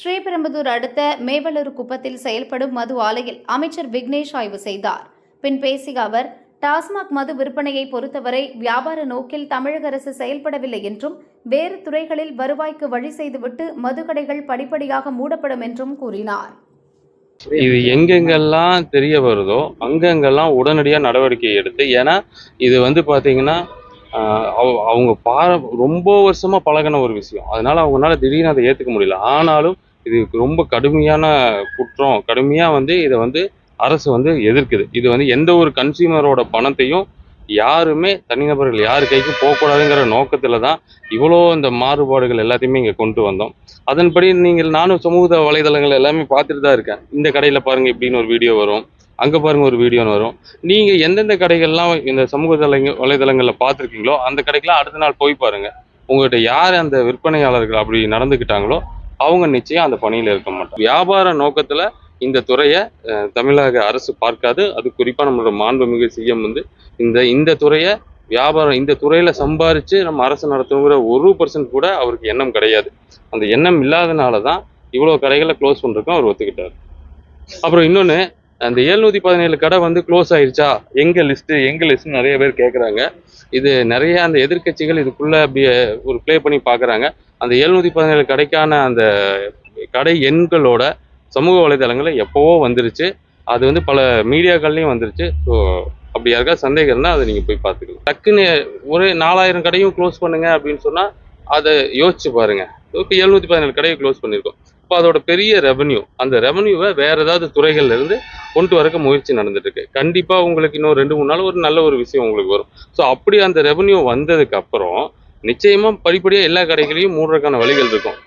ஸ்ரீபெரும்புதூர் அடுத்த மேவலூர் குப்பத்தில் செயல்படும் மது ஆலையில் அமைச்சர் விக்னேஷ் ஆய்வு செய்தார். பின் பேசிய அவர், டாஸ்மாக் மது விற்பனையை பொறுத்தவரை வியாபார நோக்கில் தமிழக அரசு செயல்படவில்லை என்றும், வேறு துறைகளில் வருவாய்க்கு வழி செய்துவிட்டு மதுக்கடைகள் படிப்படியாக மூடப்படும் என்றும் கூறினார். இது எங்கெங்கெல்லாம் தெரிய வருதோ அங்கெங்கெல்லாம் உடனடியாக நடவடிக்கை எடுத்து, ஏன்னா இது பார்த்தீங்கன்னா அவங்க ரொம்ப வருஷமா பழகின ஒரு விஷயம். அதனால அவங்களால திடீர்னு அதை ஏற்றுக்க முடியல. ஆனாலும் இது ரொம்ப கடுமையான குற்றம். கடுமையாக இதை அரசு எதிர்க்குது. இது எந்த ஒரு கன்சியூமரோட பணத்தையும் யாருமே தனிநபர்கள் யார் கைக்கும் போகக்கூடாதுங்கிற நோக்கத்தில் தான் இவ்வளோ இந்த மாறுபாடுகள் எல்லாத்தையுமே இங்கே கொண்டு வந்தோம். அதன்படி நானும் சமூக வலைதளங்கள் எல்லாமே பார்த்துட்டு தான் இருக்கேன். இந்த கடையில் பாருங்கள் இப்படின்னு ஒரு வீடியோ வரும், அங்கே பாருங்கள் ஒரு வீடியோன்னு வரும். நீங்கள் எந்தெந்த கடைகள்லாம் இந்த சமூக வலைதளங்களில் பார்த்துருக்கீங்களோ அந்த கடைக்கெல்லாம் அடுத்த நாள் போய் பாருங்கள். உங்கள்கிட்ட யார் அந்த விற்பனையாளர்கள் அப்படி நடந்துக்கிட்டாங்களோ அவங்க நிச்சயம் அந்த பணியில் இருக்க மாட்டாங்க. வியாபார நோக்கத்தில் இந்த துறையை தமிழக அரசு பார்க்காது. அது குறிப்பாக நம்மளோட மாண்புமிகு சிஎம் இந்த துறையை வியாபாரம், இந்த துறையில் சம்பாரித்து நம்ம அரசு நடத்துங்கிற 1% கூட அவருக்கு எண்ணம் கிடையாது. அந்த எண்ணம் இல்லாதனால தான் இவ்வளோ கடைகளை க்ளோஸ் பண்ணுறதுக்கும் அவர் ஒத்துக்கிட்டார். அப்புறம் இன்னொன்று, அந்த 717 கடை க்ளோஸ் ஆயிடுச்சா, எங்கள் லிஸ்ட்டு நிறைய பேர் கேட்குறாங்க. இது நிறைய அந்த எதிர்க்கட்சிகள் இதுக்குள்ளே அப்படியே ஒரு ப்ளே பண்ணி பார்க்குறாங்க. அந்த 717 கடைக்கான அந்த கடை எண்களோட சமூக வலைதளங்களில் எப்போவோ வந்துருச்சு. அது பல மீடியாக்கள்லையும் வந்துருச்சு. ஸோ அப்படி யாருக்கா சந்தேகம் இருந்தால் அதை நீங்கள் போய் பார்த்துக்கலாம். டக்குன்னு ஒரு 4000 கடையும் க்ளோஸ் பண்ணுங்க அப்படின்னு சொன்னால் அதை யோசிச்சு பாருங்கள். இப்போ 717 கடையை க்ளோஸ் பண்ணியிருக்கோம். இப்போ அதோட பெரிய ரெவன்யூ, அந்த ரெவன்யூவை வேறு ஏதாவது துறைகள்லேருந்து கொண்டு வரக்க முயற்சி நடந்துட்டு இருக்கு. கண்டிப்பாக உங்களுக்கு இன்னும் 2-3 நாள் ஒரு நல்ல ஒரு விஷயம் உங்களுக்கு வரும். ஸோ அப்படி அந்த ரெவன்யூ வந்ததுக்கு அப்புறம் நிச்சயமாக படிப்படியாக எல்லா கடைகளையும் மூடுறதுக்கான வழிகள் இருக்கும்.